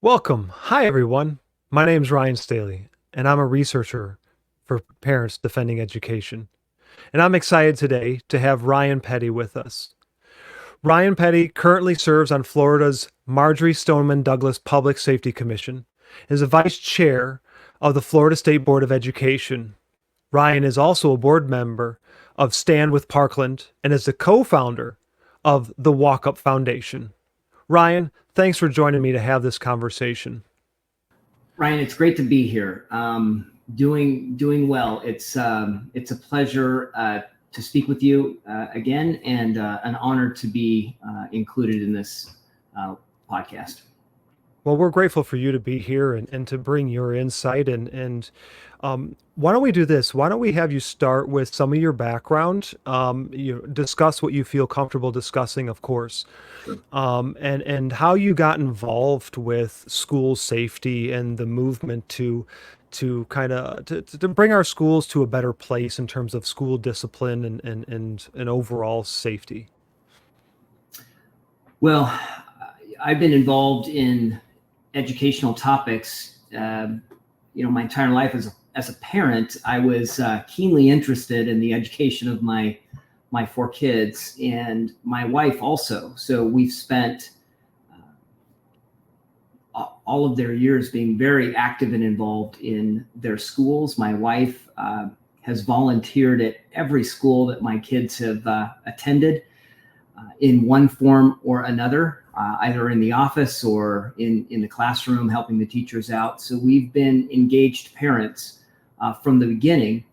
Welcome. Hi, everyone. My name's Rhyen Staley, and I'm a researcher for Parents Defending Education. And I'm excited today to have Ryan Petty with us. Ryan Petty currently serves on Florida's Marjory Stoneman Douglas Public Safety Commission, and is a vice chair of the Florida State Board of Education. Ryan is also a board member of Stand with Parkland and is the co-founder of the Walk Up Foundation. Ryan, thanks for joining me to have this conversation. Ryan, it's great to be here. Doing well. It's a pleasure to speak with you again, and an honor to be included in this podcast. Well, we're grateful for you to be here and to bring your insight and why don't we do this? Why don't we have you start with some of your background? You discuss what you feel comfortable discussing, of course, and how you got involved with school safety and the movement to kind of to bring our schools to a better place in terms of school discipline and overall safety. Well, I've been involved in educational topics, my entire life. As a parent, I was keenly interested in the education of my four kids, and my wife also. So we've spent all of their years being very active and involved in their schools. My wife has volunteered at every school that my kids have attended in one form or another, either in the office or in the classroom, helping the teachers out. So we've been engaged parents from the beginning.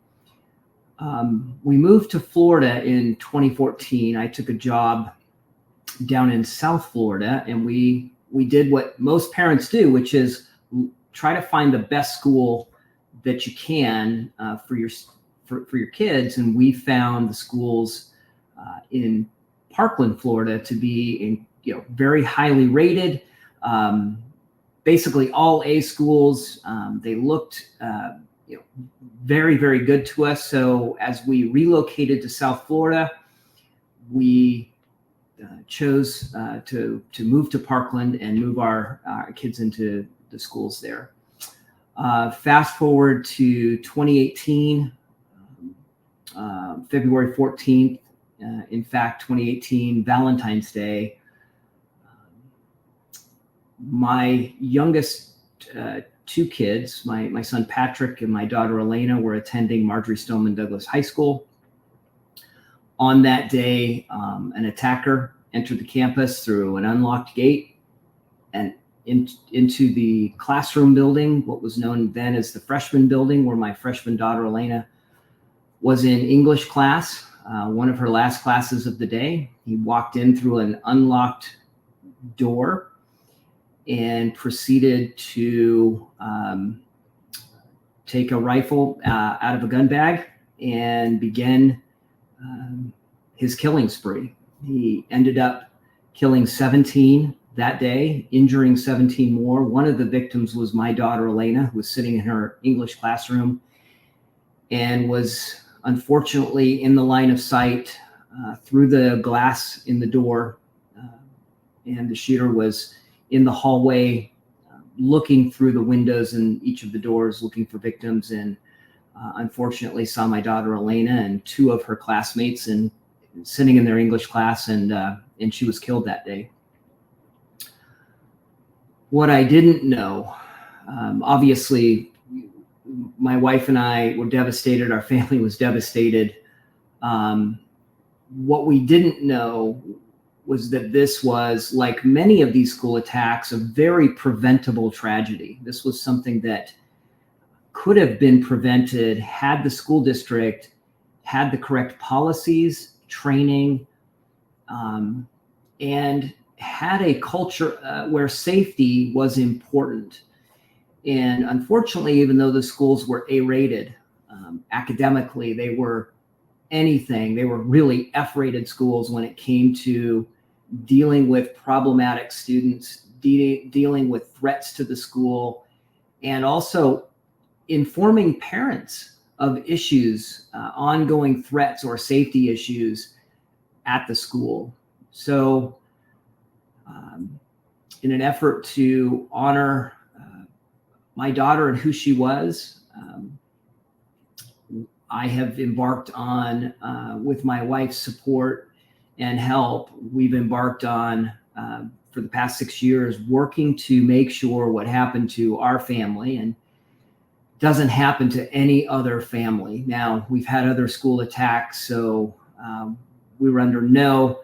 We moved to Florida in 2014. I took a job down in South Florida, and we did what most parents do, which is try to find the best school that you can for your kids. And we found the schools in Parkland, Florida, to be very highly rated. Basically all A schools. They looked very, very good to us. So as we relocated to South Florida, we chose to move to Parkland and move our kids into the schools there. Fast forward to 2018, February 14th. In fact, 2018, Valentine's Day, my youngest two kids, my son Patrick and my daughter Elena, were attending Marjory Stoneman Douglas High School. On that day, an attacker entered the campus through an unlocked gate and into the classroom building, what was known then as the freshman building, where my freshman daughter Elena was in English class, one of her last classes of the day. He walked in through an unlocked door and proceeded to take a rifle out of a gun bag and begin his killing spree. He ended up killing 17 that day, injuring 17 more. One of the victims was my daughter Elena, who was sitting in her English classroom and was unfortunately in the line of sight through the glass in the door. And the shooter was in the hallway looking through the windows in each of the doors, looking for victims, and unfortunately saw my daughter Elena and two of her classmates and sitting in their English class, and she was killed that day. What I didn't know, obviously, my wife and I were devastated. Our family was devastated. What we didn't know was that this was, like many of these school attacks, a very preventable tragedy. This was something that could have been prevented had the school district had the correct policies, training, and had a culture where safety was important. And unfortunately, even though the schools were A-rated academically, they were anything. They were really F-rated schools when it came to dealing with problematic students, dealing with threats to the school, and also informing parents of issues, ongoing threats or safety issues at the school. So in an effort to honor my daughter and who she was, I have embarked on, with my wife's support and help, we've embarked on, for the past 6 years, working to make sure what happened to our family and doesn't happen to any other family. Now, we've had other school attacks, so we were under no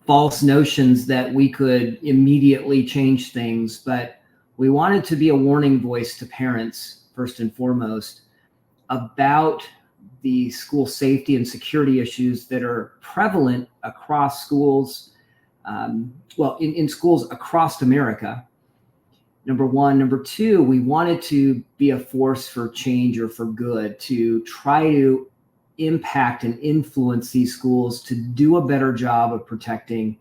false notions that we could immediately change things, but we wanted to be a warning voice to parents, first and foremost, about the school safety and security issues that are prevalent across schools, in schools across America. Number one. Number two, we wanted to be a force for change or for good, to try to impact and influence these schools to do a better job of protecting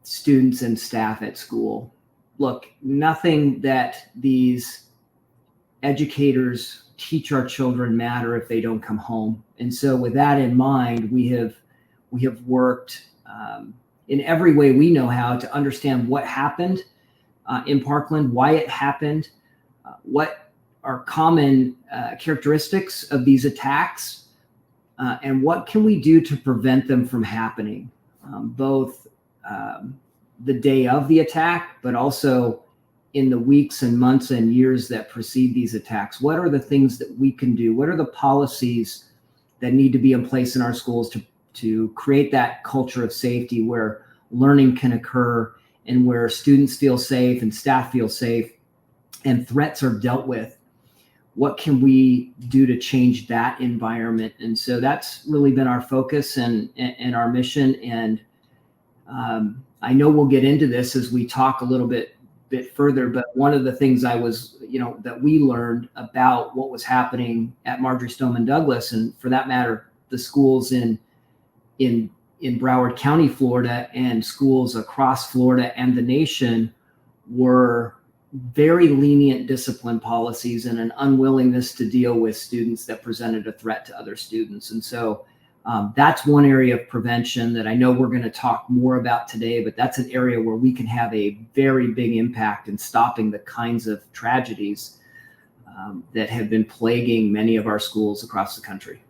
students and staff at school. Look, nothing that these educators teach our children matter if they don't come home. And so with that in mind, we have worked in every way we know how to understand what happened in Parkland, why it happened, what are common characteristics of these attacks, and what can we do to prevent them from happening, both the day of the attack, but also in the weeks and months and years that precede these attacks. What are the things that we can do? What are the policies that need to be in place in our schools to create that culture of safety where learning can occur and where students feel safe and staff feel safe and threats are dealt with? What can we do to change that environment? And so that's really been our focus and our mission. And I know we'll get into this as we talk a little bit further, but one of the things that we learned about what was happening at Marjory Stoneman Douglas, and for that matter, the schools in Broward County, Florida, and schools across Florida and the nation, were very lenient discipline policies and an unwillingness to deal with students that presented a threat to other students. And so that's one area of prevention that I know we're going to talk more about today, but that's an area where we can have a very big impact in stopping the kinds of tragedies that have been plaguing many of our schools across the country.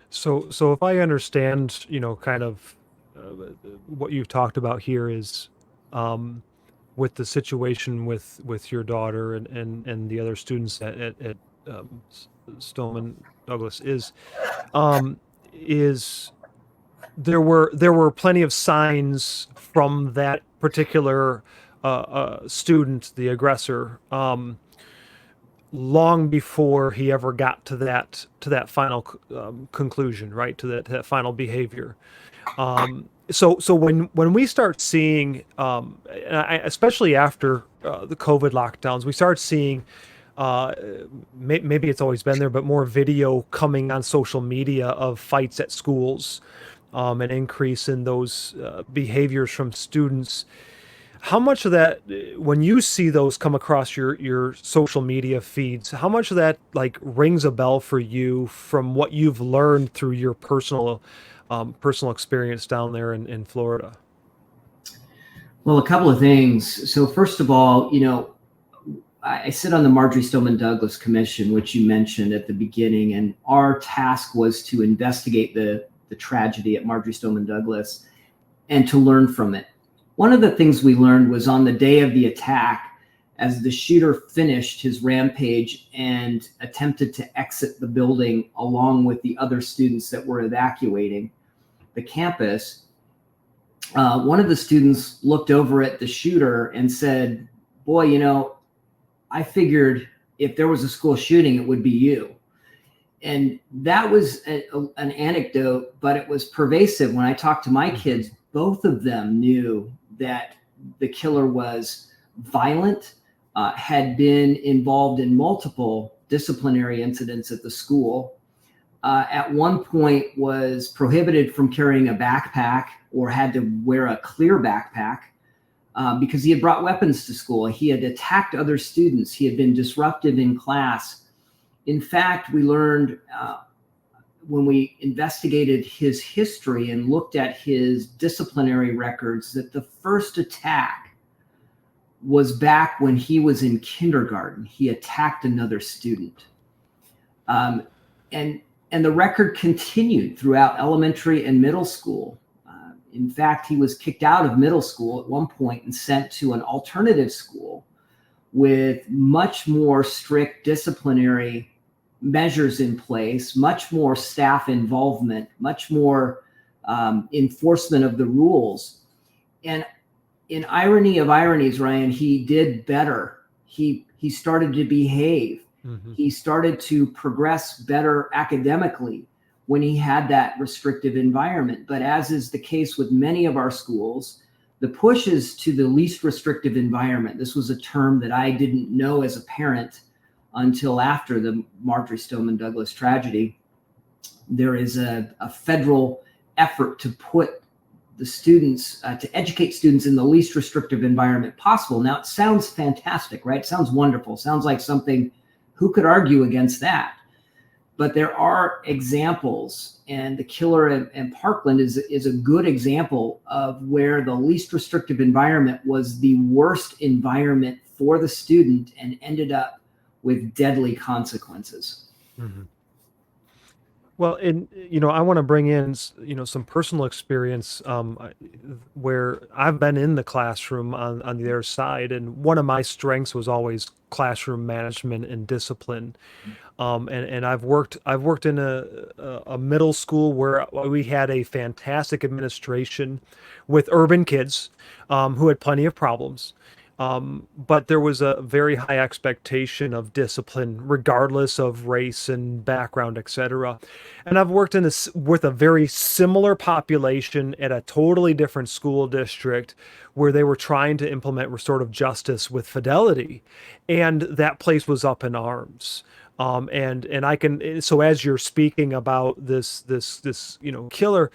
So if I understand, kind of what you've talked about here is, with the situation with your daughter and the other students at Stoneman Douglas is there were plenty of signs from that particular student, the aggressor, long before he ever got to that final conclusion, right? To that final behavior. So when we start seeing, especially after the COVID lockdowns, we start seeing, maybe it's always been there, but more video coming on social media of fights at schools, an increase in those behaviors from students. How much of that, when you see those come across your social media feeds, how much of that rings a bell for you from what you've learned through your personal experience down there in Florida? Well, a couple of things. So first of all, I sit on the Marjory Stoneman Douglas Commission, which you mentioned at the beginning, and our task was to investigate the tragedy at Marjory Stoneman Douglas and to learn from it. One of the things we learned was on the day of the attack, as the shooter finished his rampage and attempted to exit the building along with the other students that were evacuating the campus, one of the students looked over at the shooter and said, "Boy, I figured if there was a school shooting, it would be you." And that was an anecdote, but it was pervasive. When I talked to my kids, both of them knew that the killer was violent, had been involved in multiple disciplinary incidents at the school, at one point was prohibited from carrying a backpack or had to wear a clear backpack because he had brought weapons to school. He had attacked other students. He had been disruptive in class. In fact, we learned when we investigated his history and looked at his disciplinary records, that the first attack was back when he was in kindergarten. He attacked another student. And the record continued throughout elementary and middle school. In fact, he was kicked out of middle school at one point and sent to an alternative school with much more strict disciplinary measures in place, much more staff involvement, much more enforcement of the rules. And in irony of ironies, Ryan, he did better. He started to behave. Mm-hmm. He started to progress better academically when he had that restrictive environment. But as is the case with many of our schools, the push is to the least restrictive environment. This was a term that I didn't know as a parent until after the Marjory Stoneman Douglas tragedy. There is a federal effort to put the students, to educate students in the least restrictive environment possible. Now, it sounds fantastic, right? It sounds wonderful. Sounds like something, who could argue against that? But there are examples, and the killer in Parkland is a good example of where the least restrictive environment was the worst environment for the student and ended up with deadly consequences. Mm-hmm. Well, and I want to bring in some personal experience where I've been in the classroom on the other side, and one of my strengths was always classroom management and discipline. And I've worked in a middle school where we had a fantastic administration with urban kids who had plenty of problems. But there was a very high expectation of discipline, regardless of race and background, etc. And I've worked with a very similar population at a totally different school district where they were trying to implement restorative justice with fidelity, and that place was up in arms. And I can, so as you're speaking about this killer,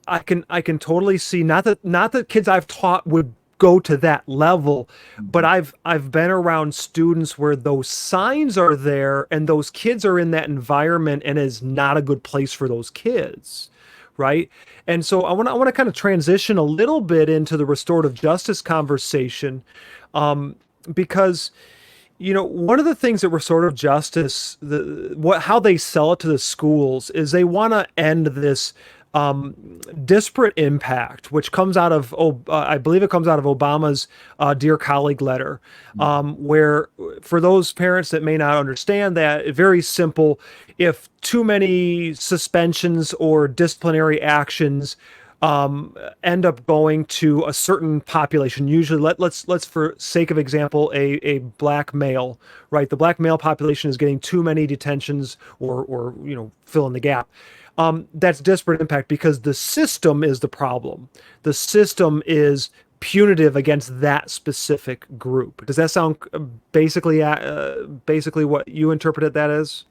I can totally see, not that kids I've taught would go to that level, but I've been around students where those signs are there and those kids are in that environment and is not a good place for those kids, right? And so I want to kind of transition a little bit into the restorative justice conversation, because one of the things that restorative justice, how they sell it to the schools is they want to end this disparate impact, which comes out of, I believe it comes out of Obama's Dear Colleague letter, where, for those parents that may not understand that, very simple, if too many suspensions or disciplinary actions end up going to a certain population, usually let's for sake of example, a black male, right? The black male population is getting too many detentions or fill in the gap. That's disparate impact because the system is the problem. The system is punitive against that specific group. Does that sound basically what you interpreted that as?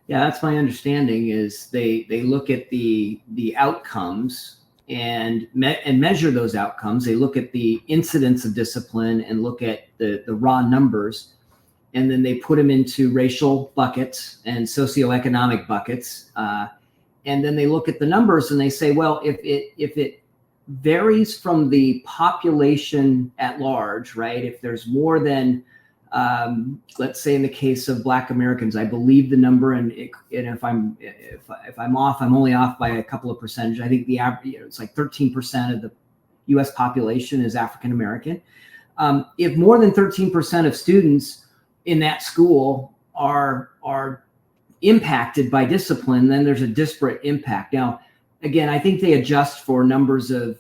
Yeah, that's my understanding. Is they look at the outcomes and measure those outcomes. They look at the incidence of discipline and look at the raw numbers, and then they put them into racial buckets and socioeconomic buckets. And then they look at the numbers and they say, well, if it varies from the population at large, right? If there's more than, let's say in the case of Black Americans, I believe the number, and if I'm off, I'm only off by a couple of percentage. I think the average, it's like 13% of the U.S. population is African American. If more than 13% of students in that school are impacted by discipline, then there's a disparate impact. Now, again, I think they adjust for numbers of,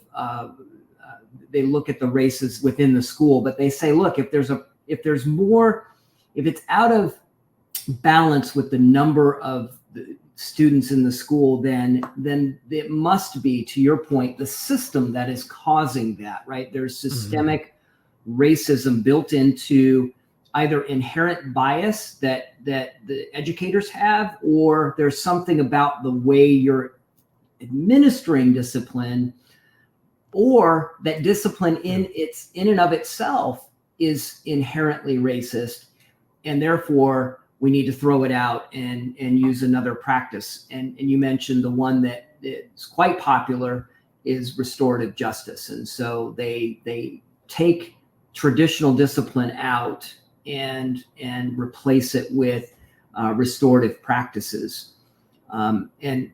they look at the races within the school, but they say, look, if it's out of balance with the number of the students in the school, then it must be, to your point, the system that is causing that, right? There's systemic racism built into either inherent bias that the educators have, or there's something about the way you're administering discipline, or that discipline in and of itself is inherently racist. And therefore, we need to throw it out and use another practice. And you mentioned the one that is quite popular is restorative justice. And so they take traditional discipline out and replace it with restorative practices. And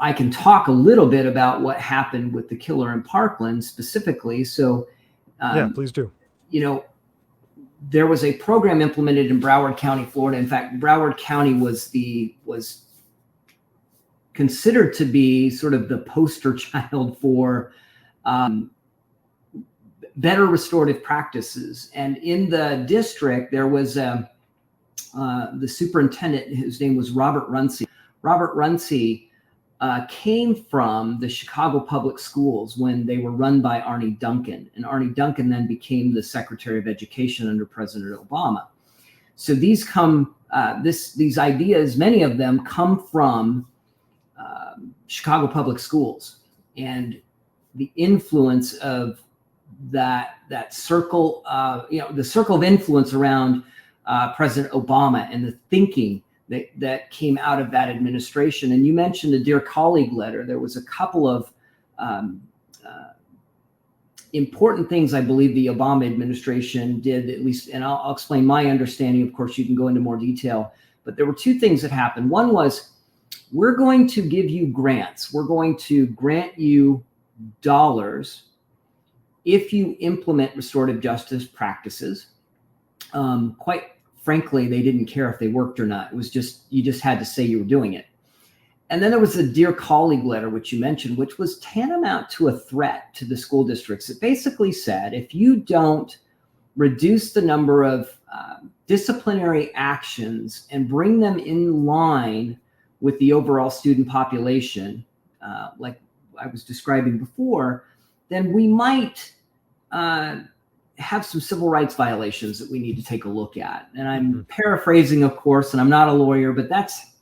I can talk a little bit about what happened with the killer in Parkland specifically. So, Yeah, please do. You know, there was a program implemented in Broward County, Florida. In fact, Broward County was considered to be sort of the poster child for better restorative practices. And in the district, there was the superintendent, whose name was Robert Runcie. Robert Runcie came from the Chicago Public Schools when they were run by Arne Duncan. And Arne Duncan then became the Secretary of Education under President Obama. So these ideas, many of them come from Chicago Public Schools, and the influence of that circle, the circle of influence around President Obama and the thinking that came out of that administration. And you mentioned a Dear Colleague letter. There was a couple of important things I believe the Obama administration did, at least, and I'll explain my understanding. Of course, you can go into more detail, but there were two things that happened. One was, we're going to give you grants. We're going to grant you dollars if you implement restorative justice practices. Quite frankly, they didn't care if they worked or not. It was just, you just had to say you were doing it. And then there was a Dear Colleague letter, which you mentioned, which was tantamount to a threat to the school districts. It basically said, if you don't reduce the number of disciplinary actions and bring them in line with the overall student population, like I was describing before, then we might have some civil rights violations that we need to take a look at. And I'm paraphrasing, of course, and I'm not a lawyer, but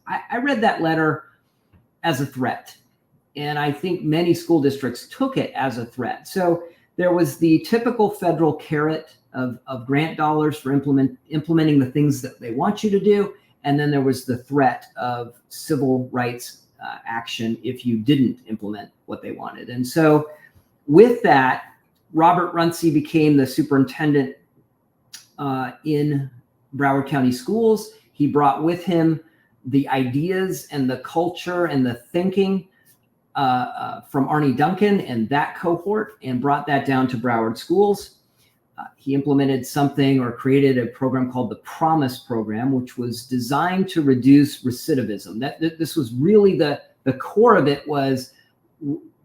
I read that letter as a threat. And I think many school districts took it as a threat. So there was the typical federal carrot of grant dollars for implementing the things that they want you to do. And then there was the threat of civil rights action if you didn't implement what they wanted. And so with that, Robert Runcie became the superintendent in Broward County Schools. He brought with him the ideas and the culture and the thinking from Arne Duncan and that cohort, and brought that down to Broward Schools. He implemented something, or created a program called the Promise Program, which was designed to reduce recidivism. This was really the core of it. Was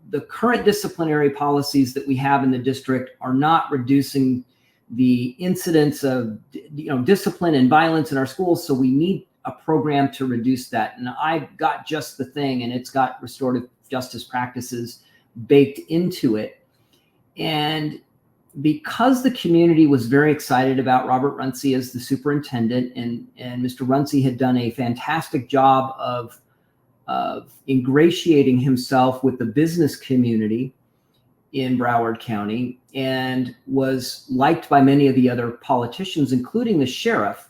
the current disciplinary policies that we have in the district are not reducing the incidence of discipline and violence in our schools. So we need a program to reduce that. And I've got just the thing, and it's got restorative justice practices baked into it. And because the community was very excited about Robert Runcie as the superintendent, and Mr. Runcie had done a fantastic job of ingratiating himself with the business community in Broward County, and was liked by many of the other politicians, including the sheriff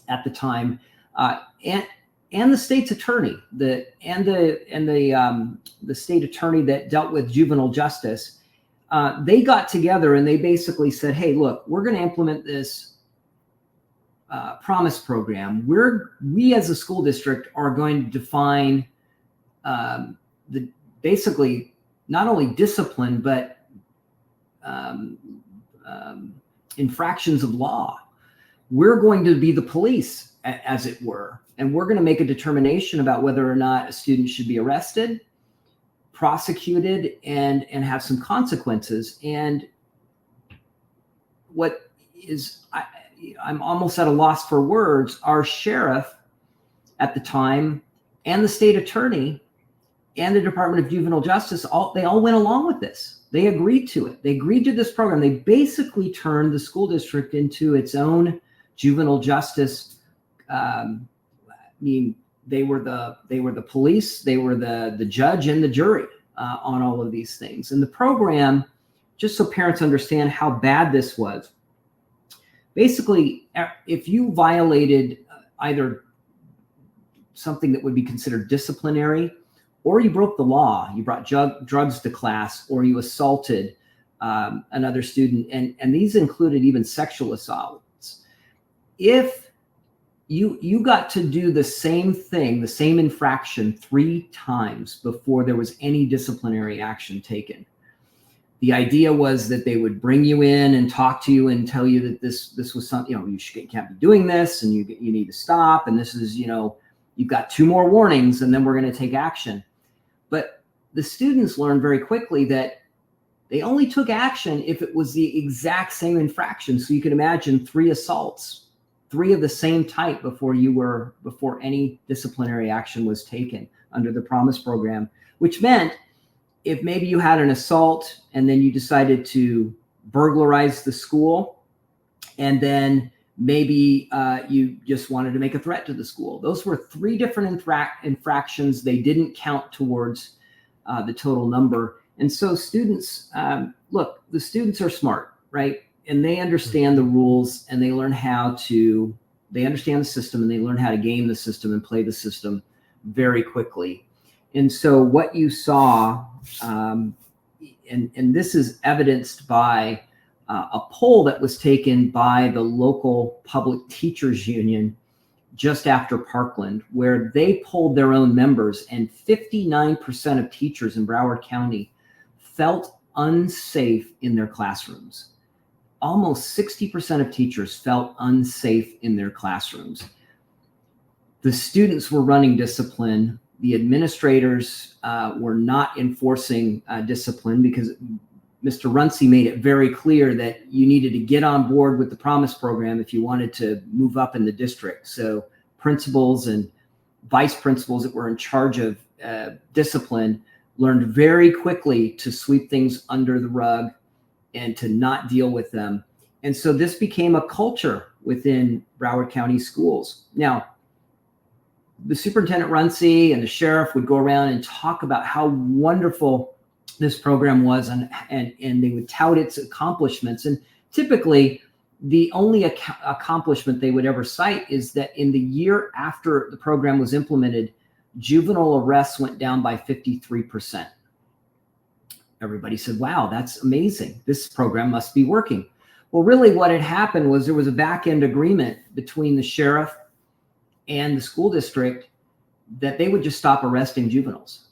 at the time, and the state's attorney, the state attorney that dealt with juvenile justice. They got together and they basically said, hey, look, we're going to implement this Promise program. We as a school district are going to define basically not only discipline, but infractions of law. We're going to be the police, as it were, and we're going to make a determination about whether or not a student should be arrested, prosecuted, and have some consequences. And what is, I'm almost at a loss for words, our sheriff at the time and the state attorney and the Department of Juvenile Justice, they all went along with this. They agreed to it. They agreed to this program. They basically turned the school district into its own juvenile justice. They were the police, they were the judge and the jury on all of these things. And the program, just so parents understand how bad this was, basically, if you violated either something that would be considered disciplinary, or you broke the law. You brought drugs to class, or you assaulted another student. And these included even sexual assaults. If you got to do the same thing, the same infraction 3 times before there was any disciplinary action taken. The idea was that they would bring you in and talk to you and tell you that this was something, you can't be doing this, and you need to stop. And this is, you've got 2 more warnings, and then we're going to take action. But the students learned very quickly that they only took action if it was the exact same infraction. So you can imagine 3 assaults, 3 of the same type before any disciplinary action was taken under the Promise program, which meant if maybe you had an assault and then you decided to burglarize the school, and then maybe you just wanted to make a threat to the school. Those were 3 different infractions. They didn't count towards the total number. And so students, look, the students are smart, right? And they understand the rules, and they understand the system, and they learn how to game the system and play the system very quickly. And so what you saw, and this is evidenced by a poll that was taken by the local public teachers union just after Parkland, where they polled their own members, and 59% of teachers in Broward County felt unsafe in their classrooms. Almost 60% of teachers felt unsafe in their classrooms. The students were running discipline. The administrators were not enforcing discipline, because Mr. Runcie made it very clear that you needed to get on board with the Promise program if you wanted to move up in the district. So principals and vice principals that were in charge of discipline learned very quickly to sweep things under the rug and to not deal with them. And so this became a culture within Broward County schools. Now, the Superintendent Runcie and the sheriff would go around and talk about how wonderful this program was, and they would tout its accomplishments. And typically, the only accomplishment they would ever cite is that in the year after the program was implemented, juvenile arrests went down by 53%. Everybody said, wow, that's amazing. This program must be working. Well, really what had happened was there was a back-end agreement between the sheriff and the school district that they would just stop arresting juveniles.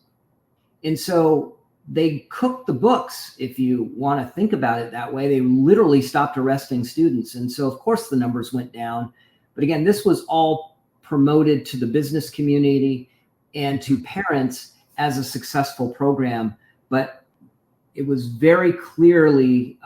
And so they cooked the books, if you want to think about it that way. They literally stopped arresting students. And so, of course, the numbers went down. But again, this was all promoted to the business community and to parents as a successful program. But it was very clearly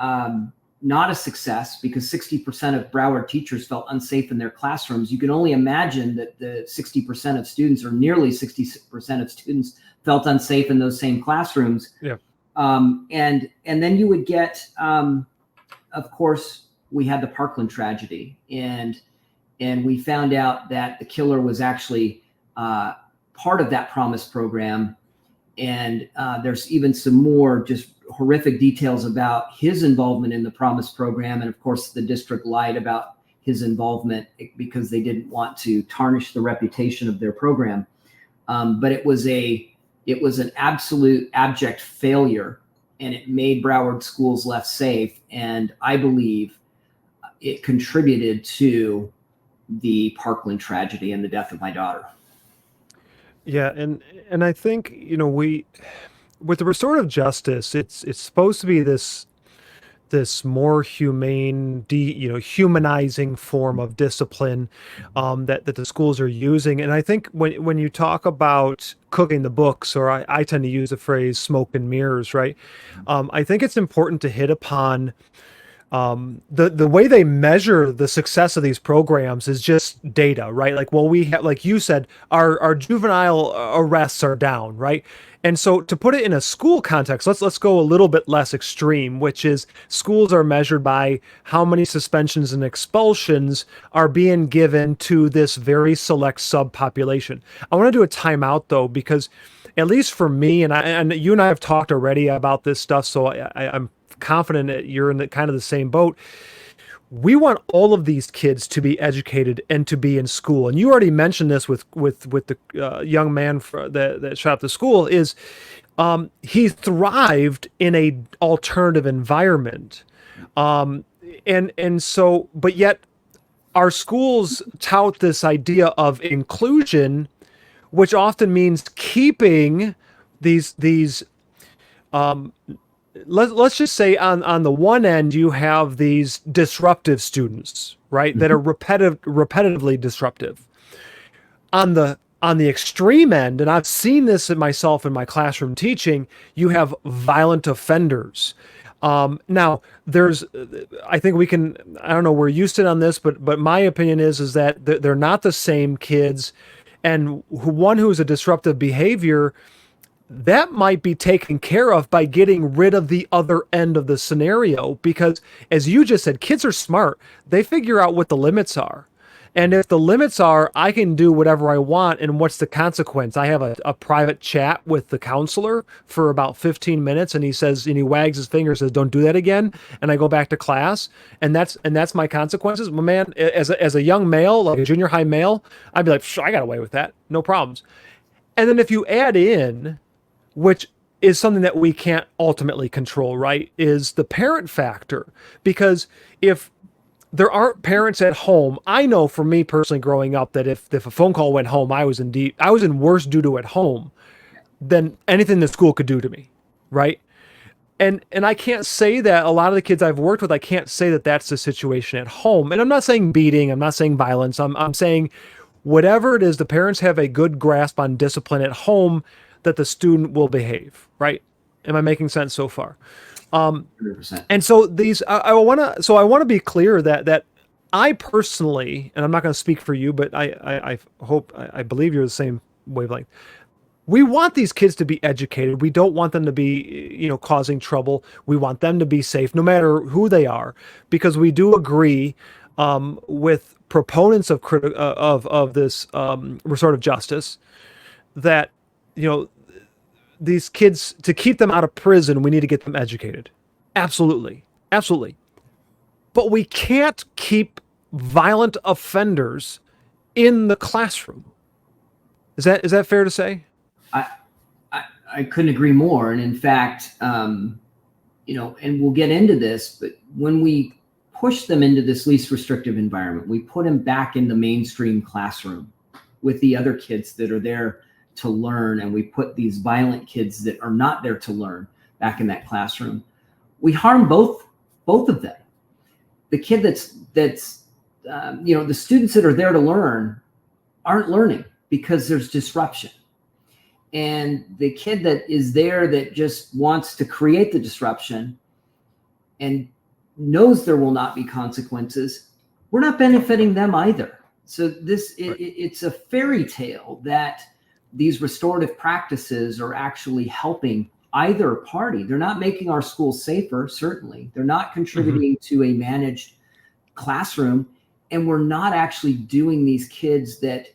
not a success, because 60% of Broward teachers felt unsafe in their classrooms. You can only imagine that the 60% of students, or nearly 60% of students, felt unsafe in those same classrooms. Yeah. And then you would get, of course, we had the Parkland tragedy, and we found out that the killer was actually part of that Promise program. And there's even some more just horrific details about his involvement in the Promise program. And of course, the district lied about his involvement because they didn't want to tarnish the reputation of their program. But it was an absolute abject failure, and it made Broward schools less safe. And I believe it contributed to the Parkland tragedy and the death of my daughter. Yeah, and I think, with the restorative justice, it's supposed to be this more humane, humanizing form of discipline that the schools are using. And I think when you talk about cooking the books, or I tend to use the phrase smoke and mirrors, right? I think it's important to hit upon the way they measure the success of these programs is just data, right? Like, well, we have, like you said, our juvenile arrests are down, right? And so to put it in a school context, let's go a little bit less extreme, which is schools are measured by how many suspensions and expulsions are being given to this very select subpopulation. I want to do a timeout though, because at least for me, and you and I have talked already about this stuff, so I'm confident that you're in kind of the same boat. We want all of these kids to be educated and to be in school. And you already mentioned this with the young man that shot up the school. Is he thrived in a alternative environment, um, and so, but yet our schools tout this idea of inclusion, which often means keeping these let's just say on the one end you have these disruptive students, right, that are repetitively disruptive. On the extreme end, and I've seen this in myself in my classroom teaching, you have violent offenders. Now, I think we can, I don't know where you sit on this, but my opinion is that they're not the same kids, and one who is a disruptive behavior that might be taken care of by getting rid of the other end of the scenario. Because, as you just said, kids are smart. They figure out what the limits are. And if the limits are, I can do whatever I want, and what's the consequence? I have a private chat with the counselor for about 15 minutes, and he says, and he wags his finger, says, "Don't do that again." And I go back to class, and that's my consequences. Well, man, as a young male, like a junior high male, I'd be like, "I got away with that, no problems." And then if you add in, which is something that we can't ultimately control, right, is the parent factor. Because if there aren't parents at home, I know for me personally growing up that if a phone call went home, I was in worse doo-doo at home than anything the school could do to me, right? And I can't say that a lot of the kids I've worked with, I can't say that that's the situation at home. And I'm not saying beating, I'm not saying violence. I'm saying whatever it is, the parents have a good grasp on discipline at home, that the student will behave, right? Am I making sense so far? 100%. And so I want to be clear that I personally, and I'm not going to speak for you, but I hope, I believe you're the same wavelength. We want these kids to be educated. We don't want them to be, causing trouble. We want them to be safe, no matter who they are, because we do agree with proponents of this restorative justice that, these kids, to keep them out of prison, we need to get them educated. Absolutely. Absolutely. But we can't keep violent offenders in the classroom. Is that fair to say? I couldn't agree more. And in fact, and we'll get into this, but when we push them into this least restrictive environment, we put them back in the mainstream classroom with the other kids that are there to learn, and we put these violent kids that are not there to learn back in that classroom. We harm both of them. The kid that's the students that are there to learn aren't learning because there's disruption, and the kid that is there that just wants to create the disruption and knows there will not be consequences, we're not benefiting them either. So it's a fairy tale that these restorative practices are actually helping either party. They're not making our schools safer, certainly. They're not contributing to a managed classroom. And we're not actually doing these kids that,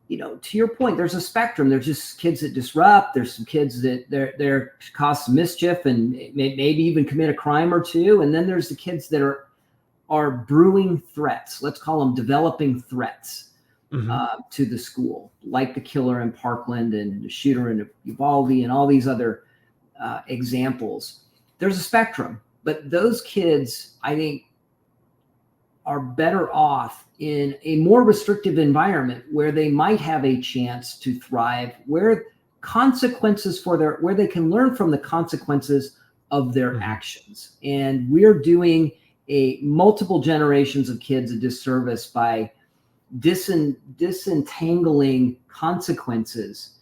to your point, there's a spectrum. There's just kids that disrupt. There's some kids that they're cause some mischief and maybe even commit a crime or two. And then there's the kids that are brewing threats. Let's call them developing threats. To the school, like the killer in Parkland and the shooter in Uvalde and all these other examples. There's a spectrum, but those kids, I think, are better off in a more restrictive environment where they might have a chance to thrive, where where they can learn from the consequences of their actions. And we're doing multiple generations of kids a disservice by disentangling consequences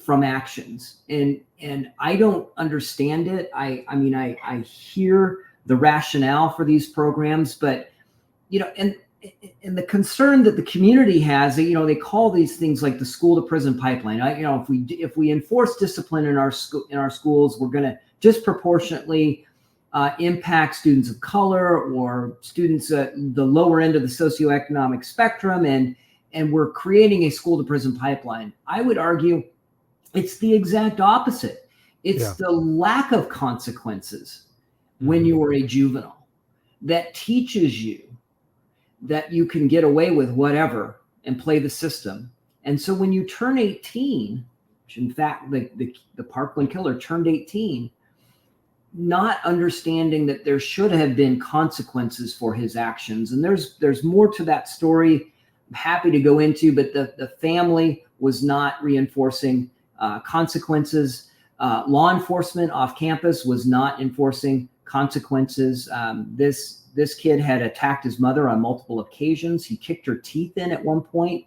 from actions. And I don't understand it. I hear the rationale for these programs, but and the concern that the community has, they call these things like the school to prison pipeline. If we enforce discipline in our schools, we're going to disproportionately impact students of color or students at the lower end of the socioeconomic spectrum, and we're creating a school to prison pipeline. I would argue it's the exact opposite. It's the lack of consequences when you are a juvenile that teaches you that you can get away with whatever and play the system. And so when you turn 18, which in fact the Parkland killer turned 18, not understanding that there should have been consequences for his actions. And there's more to that story I'm happy to go into, but the family was not reinforcing consequences. Law enforcement off campus was not enforcing consequences. This kid had attacked his mother on multiple occasions. He kicked her teeth in at one point.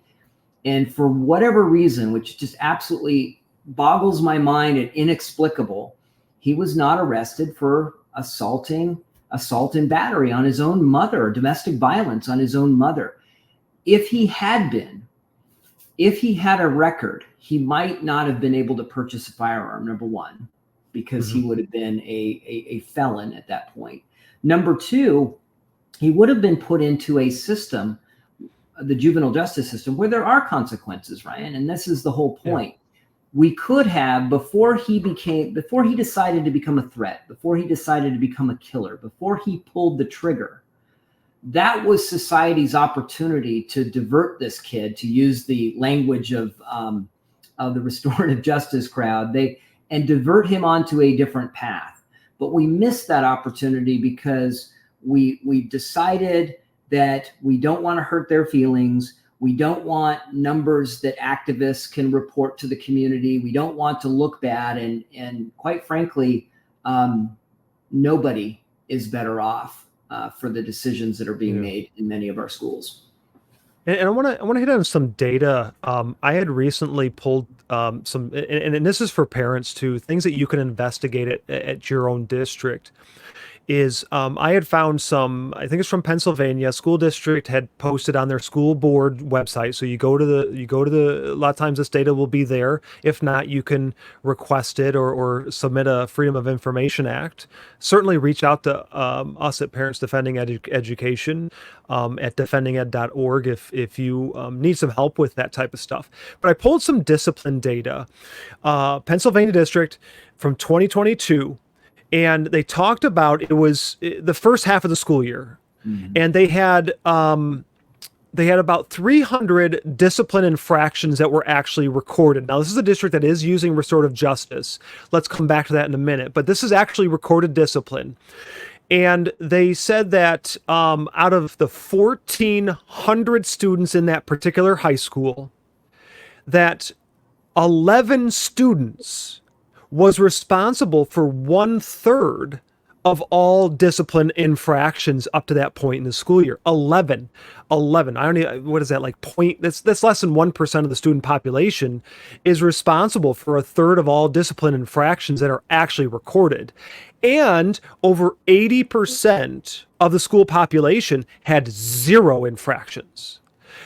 And for whatever reason, which just absolutely boggles my mind and inexplicable, he was not arrested for assault and battery on his own mother, domestic violence on his own mother. If he had a record, he might not have been able to purchase a firearm, number one, because he would have been a felon at that point. Number two, he would have been put into a system, the juvenile justice system, where there are consequences, Ryan. And this is the whole point. Yeah. We could have, before he decided to become a threat, before he decided to become a killer, before he pulled the trigger, that was society's opportunity to divert this kid, to use the language of the restorative justice crowd, and divert him onto a different path. But we missed that opportunity because we decided that we don't want to hurt their feelings. We don't want numbers that activists can report to the community. We don't want to look bad. And quite frankly, nobody is better off for the decisions that are being made in many of our schools. And I want to hit on some data. I had recently pulled some, and this is for parents too, things that you can investigate at your own district. I had found some, I think it's from Pennsylvania, school district had posted on their school board website. So you go to a lot of times this data will be there. If not, you can request it or submit a Freedom of Information Act. Certainly reach out to us at Parents Defending Education at defendinged.org if you need some help with that type of stuff. But I pulled some discipline data, Pennsylvania district from 2022. And they talked about, it was the first half of the school year, and they had about 300 discipline infractions that were actually recorded. Now, this is a district that is using restorative justice. Let's come back to that in a minute. But this is actually recorded discipline. And they said that out of the 1,400 students in that particular high school, that 11 students was responsible for 1/3 of all discipline infractions up to that point in the school year. 11. I don't know, what is that, like that's less than 1% of the student population is responsible for 1/3 of all discipline infractions that are actually recorded. And over 80% of the school population had 0 infractions.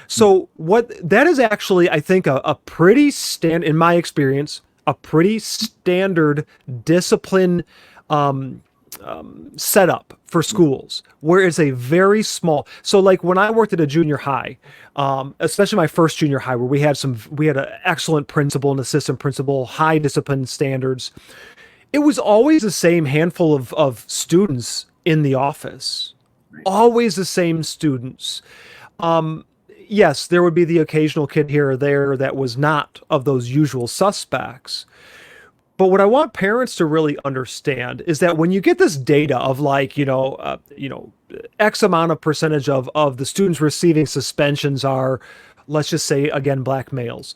So what that is actually, I think, a pretty in my experience, a pretty standard discipline setup for schools, where it's a very small. So like when I worked at a junior high, especially my first junior high, where we had an excellent principal and assistant principal, high discipline standards. It was always the same handful of students in the office, always the same students. Yes, there would be the occasional kid here or there that was not of those usual suspects. But what I want parents to really understand is that when you get this data of like, X amount of percentage of the students receiving suspensions are, let's just say again, black males,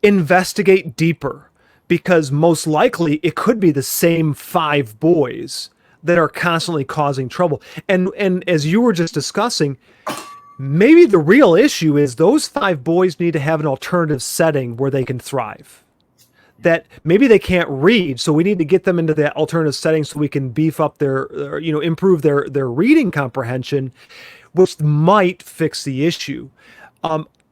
investigate deeper, because most likely it could be the same 5 boys that are constantly causing trouble. And as you were just discussing, maybe the real issue is those 5 boys need to have an alternative setting where they can thrive. That maybe they can't read, so we need to get them into that alternative setting so we can beef up improve their reading comprehension, which might fix the issue.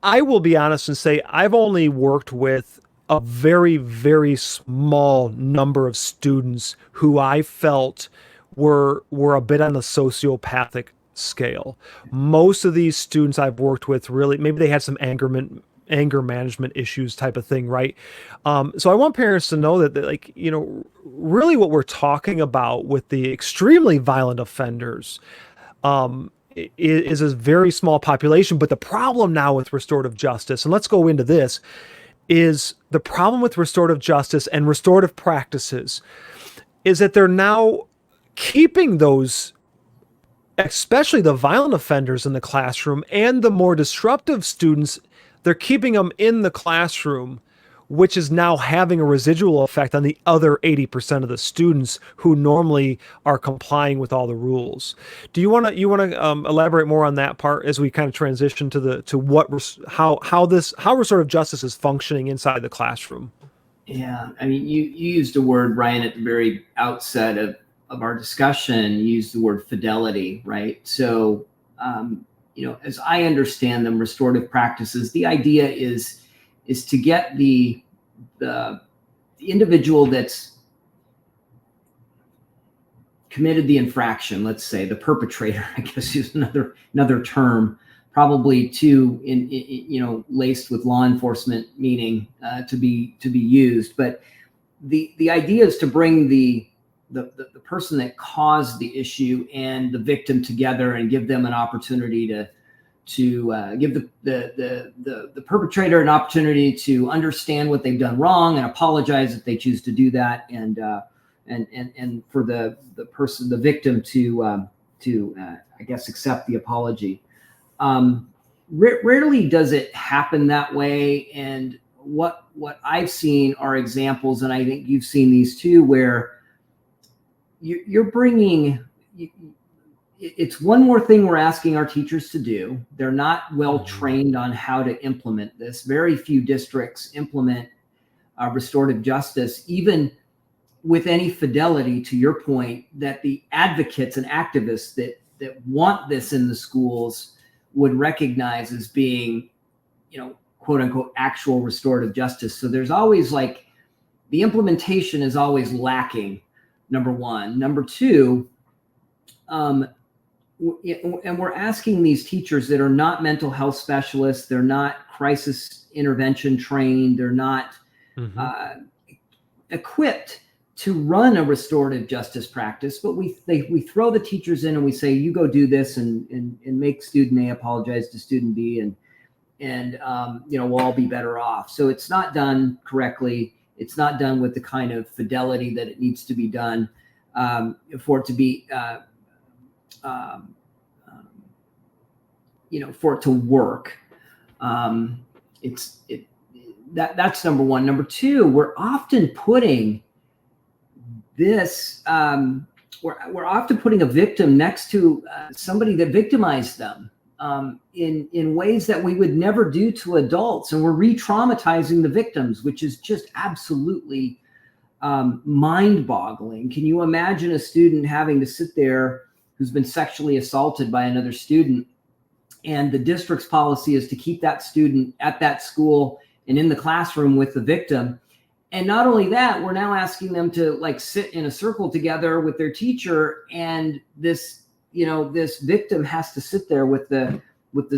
I will be honest and say I've only worked with a very, very small number of students who I felt were a bit on the sociopathic scale. Most of these students I've worked with, really, maybe they had some anger management issues type of thing, right? So I want parents to know that really what we're talking about with the extremely violent offenders is a very small population. But the problem now with restorative justice, and let's go into this, is the problem with restorative justice and restorative practices is that they're now keeping those, especially the violent offenders in the classroom and the more disruptive students, they're keeping them in the classroom, which is now having a residual effect on the other 80% of the students who normally are complying with all the rules. Do you want to elaborate more on that part as we kind of transition to how restorative justice is functioning inside the classroom? Yeah, I mean, you used a word, Ryan, at the very outset of our discussion. You used the word fidelity, right? So, as I understand them, restorative practices, the idea is to get the individual that's committed the infraction, let's say the perpetrator, I guess is another term, probably too laced with law enforcement meaning to be used. But the idea is to bring the person that caused the issue and the victim together and give them an opportunity to give the perpetrator an opportunity to understand what they've done wrong and apologize if they choose to do that, and for the victim to I guess accept the apology. Rarely does it happen that way, and what I've seen are examples, and I think you've seen these too, where you're bringing. It's one more thing we're asking our teachers to do. They're not well trained on how to implement this. Very few districts implement restorative justice, even with any fidelity, to your point, that the advocates and activists that want this in the schools would recognize as being, quote unquote, actual restorative justice. So there's always the implementation is always lacking, number one. Number two, and we're asking these teachers that are not mental health specialists, they're not crisis intervention trained, they're not equipped to run a restorative justice practice, but we throw the teachers in and we say, you go do this and make student A apologize to student B, and we'll all be better off. So it's not done correctly. It's not done with the kind of fidelity that it needs to be done for it to be for it to work. That's number one. Number two, we're often putting this. We're often putting a victim next to somebody that victimized them in ways that we would never do to adults, and we're re-traumatizing the victims, which is just absolutely mind-boggling. Can you imagine a student having to sit there who's been sexually assaulted by another student, and the district's policy is to keep that student at that school and in the classroom with the victim? And not only that, we're now asking them to sit in a circle together with their teacher, and this victim has to sit there with the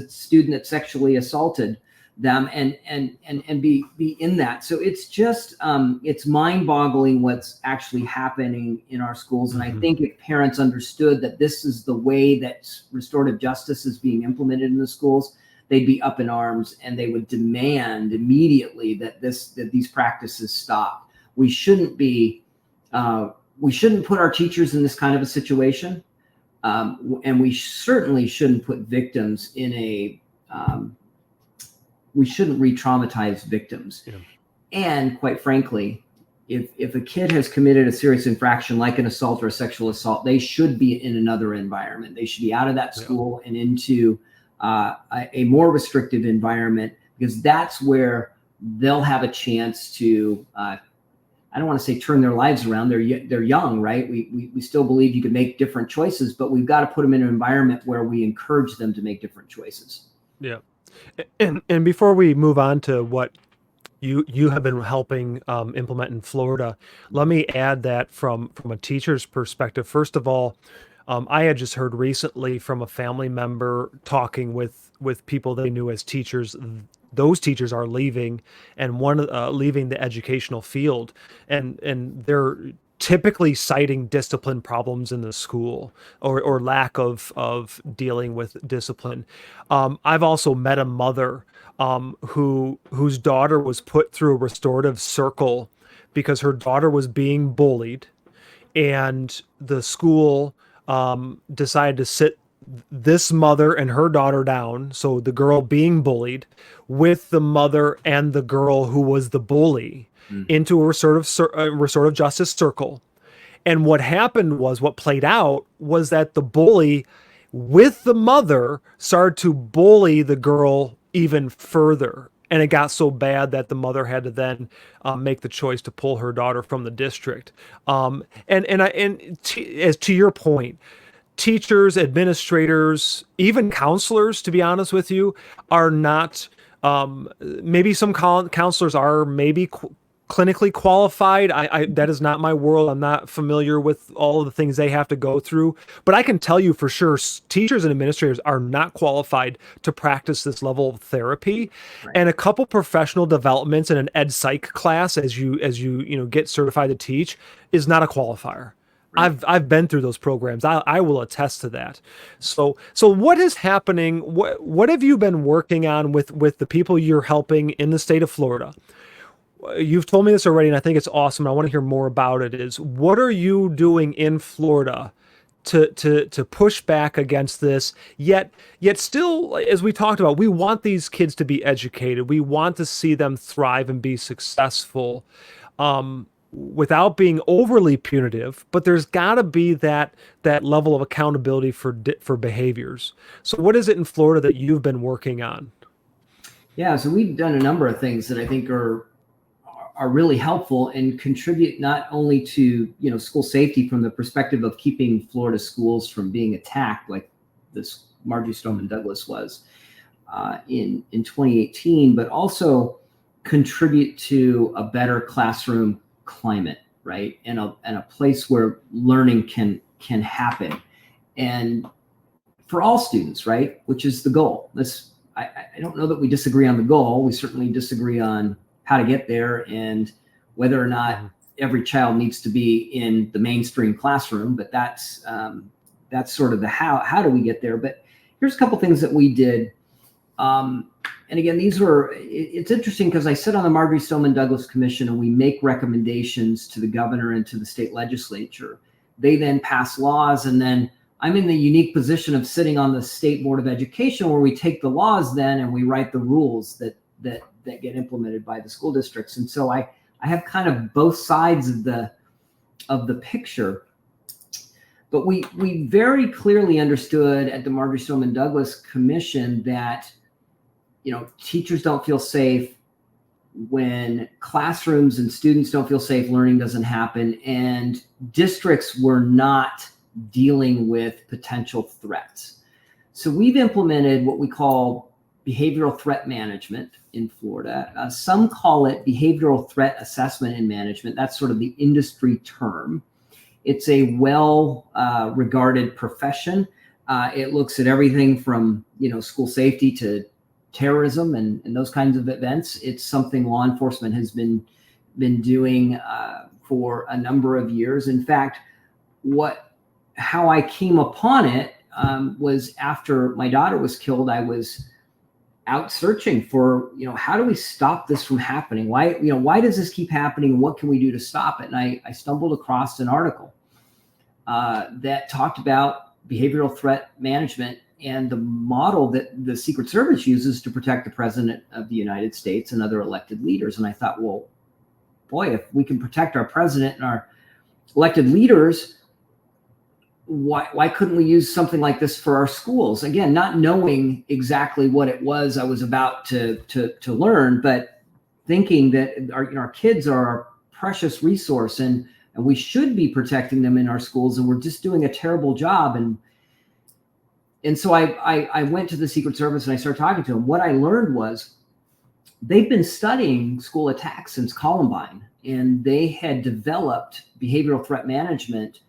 student that sexually assaulted them and be in that. So it's just it's mind-boggling what's actually happening in our schools. And I think if parents understood that this is the way that restorative justice is being implemented in the schools, they'd be up in arms and they would demand immediately that these practices stop. We shouldn't put our teachers in this kind of a situation, and we certainly shouldn't put victims in a. We shouldn't re-traumatize victims. Yeah. And quite frankly, if a kid has committed a serious infraction like an assault or a sexual assault, they should be in another environment. They should be out of that school and into a more restrictive environment, because that's where they'll have a chance to, I don't want to say turn their lives around. They're young, right? We still believe you can make different choices, but we've got to put them in an environment where we encourage them to make different choices. Yeah. And before we move on to what you have been helping implement in Florida, let me add that from a teacher's perspective. First of all, I had just heard recently from a family member talking with people they knew as teachers. Those teachers are leaving, and leaving the educational field, and they're typically citing discipline problems in the school, or lack of dealing with discipline. I've also met a mother whose daughter was put through a restorative circle because her daughter was being bullied, and the school decided to sit this mother and her daughter down. So the girl being bullied with the mother and the girl who was the bully into a restorative justice circle. And what happened was, what played out was that the bully with the mother started to bully the girl even further. And it got so bad that the mother had to then make the choice to pull her daughter from the district. As to your point, teachers, administrators, even counselors, to be honest with you, are not. Maybe some counselors are maybe clinically qualified. That is not my world. I'm not familiar with all of the things they have to go through, but I can tell you for sure, teachers and administrators are not qualified to practice this level of therapy. Right. And a couple professional developments in an ed psych class as you get certified to teach is not a qualifier. Right. I've been through those programs. I will attest to that. So what is happening? What have you been working on with the people you're helping in the state of Florida? You've told me this already, and I think it's awesome. I want to hear more about it. Is what are you doing in Florida to push back against this? Yet still, as we talked about, we want these kids to be educated. We want to see them thrive and be successful, without being overly punitive. But there's got to be that level of accountability for behaviors. So, what is it in Florida that you've been working on? Yeah, so we've done a number of things that I think are really helpful and contribute not only to school safety from the perspective of keeping Florida schools from being attacked like this Marjory Stoneman Douglas was in 2018, but also contribute to a better classroom climate, right, and a place where learning can happen, and for all students, right, which is the goal. I don't know that we disagree on the goal. We certainly disagree on how to get there and whether or not every child needs to be in the mainstream classroom. But that's sort of the how do we get there. But here's a couple things that we did. And again, it's interesting because I sit on the Marjory Stoneman Douglas Commission and we make recommendations to the governor and to the state legislature. They then pass laws, and then I'm in the unique position of sitting on the State Board of Education, where we take the laws then and we write the rules that get implemented by the school districts. And so I have kind of both sides of the picture. But we very clearly understood at the Marjory Stoneman Douglas Commission that teachers don't feel safe when classrooms and students don't feel safe, learning doesn't happen, and districts were not dealing with potential threats. So we've implemented what we call behavioral threat management in Florida. Some call it behavioral threat assessment and management. That's sort of the industry term. It's a well-regarded profession. It looks at everything from school safety to terrorism and those kinds of events. It's something law enforcement has been doing for a number of years. In fact, how I came upon it was after my daughter was killed. I was out searching for, how do we stop this from happening? Why does this keep happening? What can we do to stop it? And I stumbled across an article that talked about behavioral threat management and the model that the Secret Service uses to protect the President of the United States and other elected leaders. And I thought, well, boy, if we can protect our president and our elected leaders, why couldn't we use something like this for our schools? Again, not knowing exactly what it was I was about to learn, but thinking that our kids are our precious resource and we should be protecting them in our schools, and we're just doing a terrible job. And so I went to the Secret Service and I started talking to them. What I learned was they've been studying school attacks since Columbine, and they had developed behavioral threat management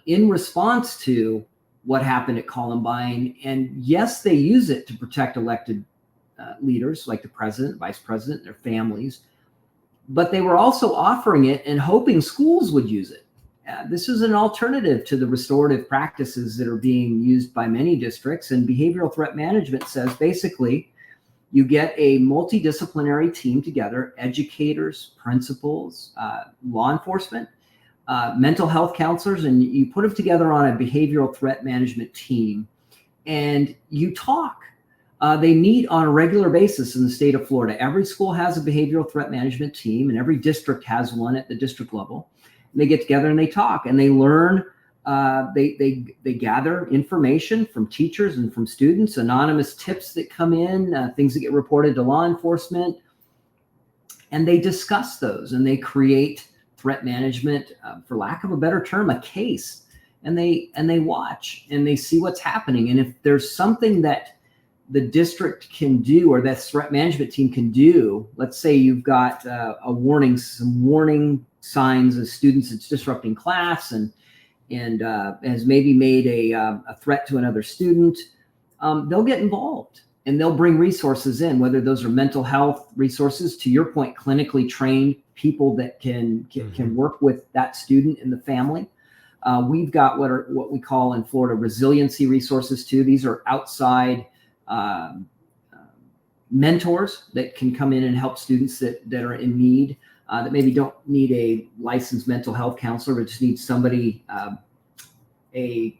in response to what happened at Columbine. And yes, they use it to protect elected leaders like the president, vice president, their families. but they were also offering it and hoping schools would use it. This is an alternative to the restorative practices that are being used by many districts. And behavioral threat management says basically you get a multidisciplinary team together, educators, principals, law enforcement, mental health counselors, and you put them together on a behavioral threat management team and you talk. They meet on a regular basis in the state of Florida. Every school has a behavioral threat management team and every district has one at the district level. And they get together and they talk and they learn. They gather information from teachers and from students, anonymous tips that come in, things that get reported to law enforcement, and they discuss those and they create threat management, for lack of a better term, a case, and they watch and they see what's happening. And if there's something that the district can do or that threat management team can do, let's say you've got some warning signs of students that's disrupting class and has maybe made a threat to another student, they'll get involved and they'll bring resources in, whether those are mental health resources, to your point, clinically trained people that can work with that student and the family. We've got what we call in Florida resiliency resources too. These are outside mentors that can come in and help students that are in need, that maybe don't need a licensed mental health counselor, but just need somebody, a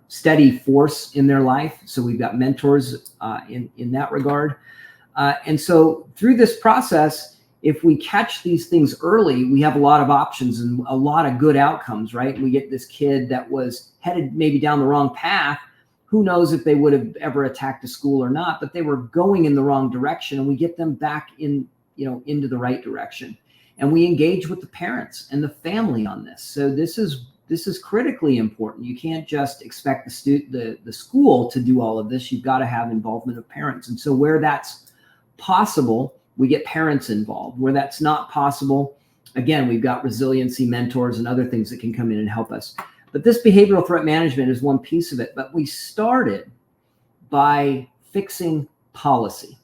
steady force in their life. So we've got mentors in that regard. And so through this process, if we catch these things early, we have a lot of options and a lot of good outcomes, right? We get this kid that was headed maybe down the wrong path. Who knows if they would have ever attacked a school or not, but they were going in the wrong direction, and we get them back into the right direction. And we engage with the parents and the family on this. So this is critically important. You can't just expect the school to do all of this. You've got to have involvement of parents. And so where that's possible, we get parents involved. Where that's not possible, again, we've got resiliency mentors and other things that can come in and help us. But this behavioral threat management is one piece of it. But we started by fixing policy.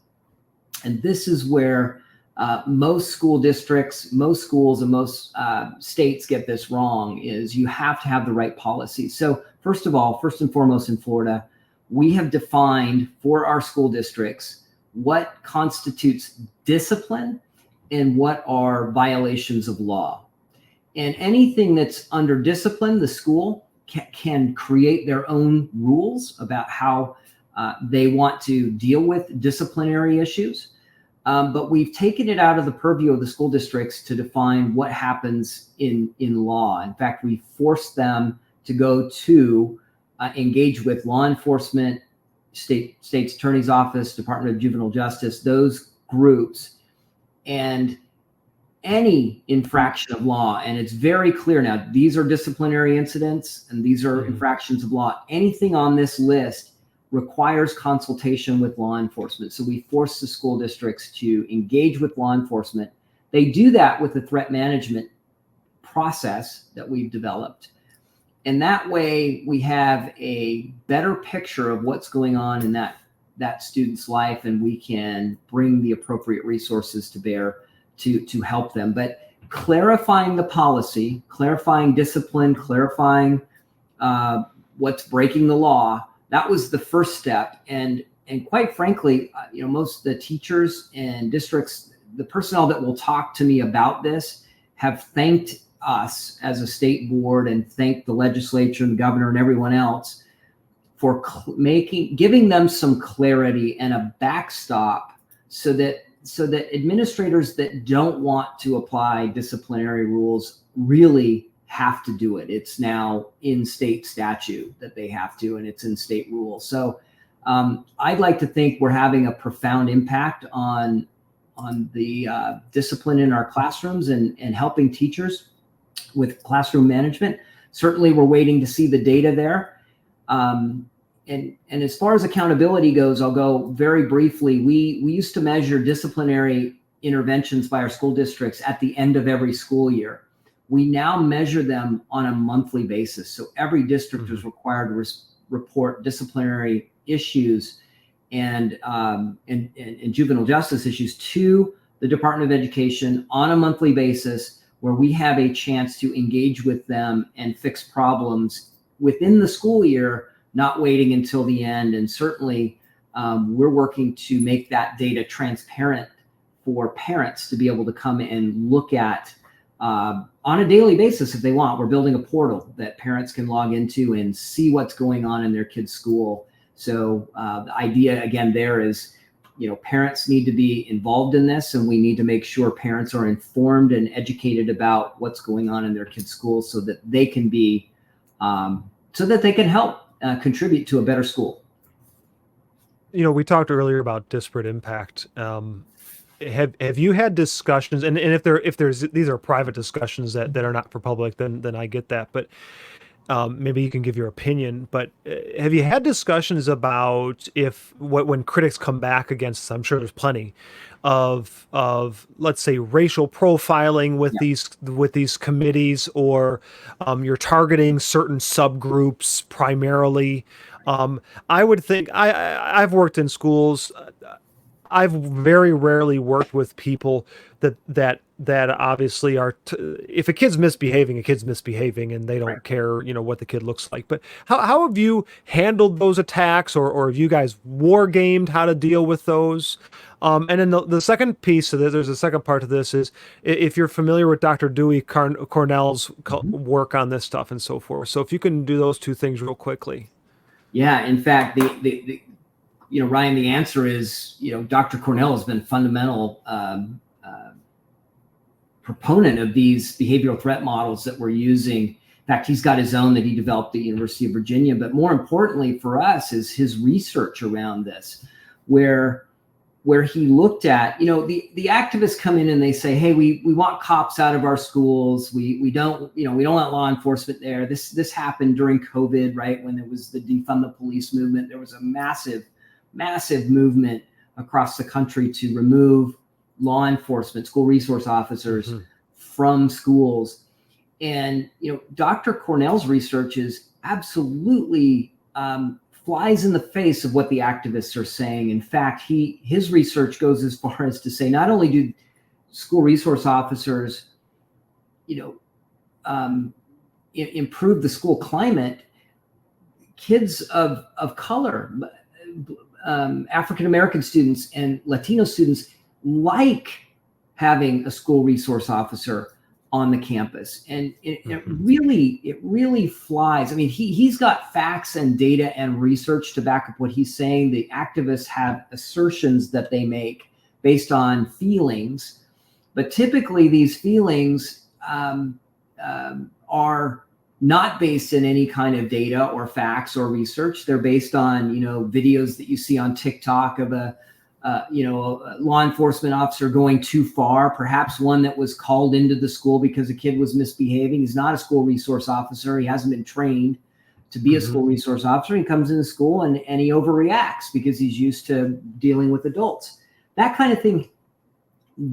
And this is where most school districts, most schools, and most states get this wrong, is you have to have the right policy. So first and foremost in Florida, we have defined for our school districts what constitutes discipline and what are violations of law. And anything that's under discipline, the school can create their own rules about how they want to deal with disciplinary issues. But we've taken it out of the purview of the school districts to define what happens in law. In fact, we forced them to go to engage with law enforcement, state's attorney's office, Department of Juvenile Justice, those groups, and any infraction of law. And it's very clear now, these are disciplinary incidents and these are infractions of law. Anything on this list requires consultation with law enforcement. So we force the school districts to engage with law enforcement. They do that with the threat management process that we've developed. And that way we have a better picture of what's going on in that student's life, and we can bring the appropriate resources to bear to help them. But clarifying the policy, clarifying discipline, clarifying what's breaking the law, that was the first step. And quite frankly, most of the teachers and districts, the personnel that will talk to me about this, have thanked us as a state board and thanked the legislature and the governor and everyone else for giving them some clarity and a backstop so that administrators that don't want to apply disciplinary rules really have to do it. It's now in state statute that they have to, and it's in state rules. So I'd like to think we're having a profound impact on the discipline in our classrooms and helping teachers with classroom management. Certainly, we're waiting to see the data there. And as far as accountability goes, I'll go very briefly. We used to measure disciplinary interventions by our school districts at the end of every school year. We now measure them on a monthly basis. So every district is required to report disciplinary issues and juvenile justice issues to the Department of Education on a monthly basis, where we have a chance to engage with them and fix problems within the school year, not waiting until the end. And certainly we're working to make that data transparent for parents to be able to come and look at on a daily basis if they want. We're building a portal that parents can log into and see what's going on in their kid's school. So the idea again there is, parents need to be involved in this, and we need to make sure parents are informed and educated about what's going on in their kids' schools so that they can be, so that they can help contribute to a better school. We talked earlier about disparate impact. Have you had discussions, and if there's these are private discussions that are not for public, then I get that, but maybe you can give your opinion, but have you had discussions about when critics come back against, I'm sure there's plenty of let's say racial profiling with these committees, or you're targeting certain subgroups primarily. I would think I've worked in schools. I've very rarely worked with people that obviously are, if a kid's misbehaving, and they don't care, what the kid looks like. But how have you handled those attacks, or have you guys war gamed how to deal with those? And then the second piece of this, there's a second part to this, is if you're familiar with Dr. Dewey Cornell's work on this stuff and so forth. So if you can do those two things real quickly. Yeah, in fact, Ryan, the answer is, Dr. Cornell has been fundamental proponent of these behavioral threat models that we're using. In fact, he's got his own that he developed at the University of Virginia. But more importantly for us is his research around this, where he looked at, the activists come in and they say, hey, we want cops out of our schools. We don't want law enforcement there. This happened during COVID, right? When there was the defund the police movement, there was a massive movement across the country to remove law enforcement, school resource officers from schools. And, Dr. Cornell's research is absolutely flies in the face of what the activists are saying. In fact, his research goes as far as to say, not only do school resource officers, improve the school climate, kids of color, African-American students and Latino students like having a school resource officer on the campus. And it really flies. I mean, he's got facts and data and research to back up what he's saying. The activists have assertions that they make based on feelings, but typically these feelings are not based in any kind of data or facts or research. They're based on, videos that you see on TikTok of a law enforcement officer going too far, perhaps one that was called into the school because a kid was misbehaving. He's not a school resource officer. He hasn't been trained to be a school resource officer. He comes into school and he overreacts because he's used to dealing with adults. That kind of thing.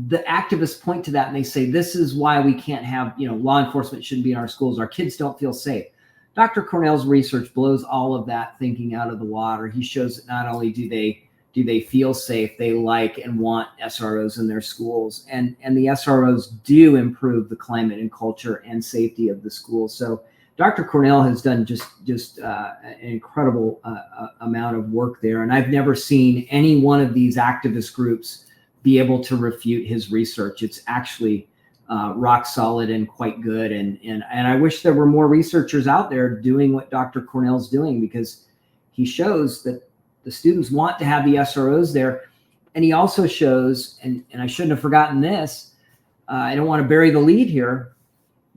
The activists point to that and they say, this is why we can't have, law enforcement shouldn't be in our schools. Our kids don't feel safe. Dr. Cornell's research blows all of that thinking out of the water. He shows that not only do they feel safe, they like and want SROs in their schools. And the SROs do improve the climate and culture and safety of the schools. So Dr. Cornell has done just an incredible amount of work there. And I've never seen any one of these activist groups be able to refute his research. It's actually rock solid and quite good. And I wish there were more researchers out there doing what Dr. Cornell's doing, because he shows that the students want to have the SROs there. And he also shows, and I shouldn't have forgotten this, I don't want to bury the lead here,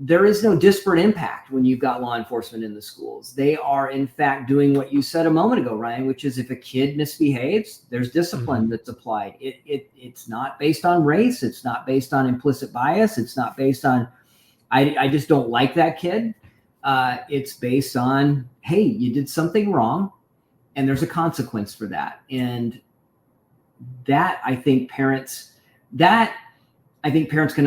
there is no disparate impact when you've got law enforcement in the schools. They are, in fact, doing what you said a moment ago, Ryan, which is if a kid misbehaves, there's discipline that's applied. It's not based on race. It's not based on implicit bias. It's not based on, I just don't like that kid. It's based on, hey, you did something wrong, and there's a consequence for that. And that I think parents can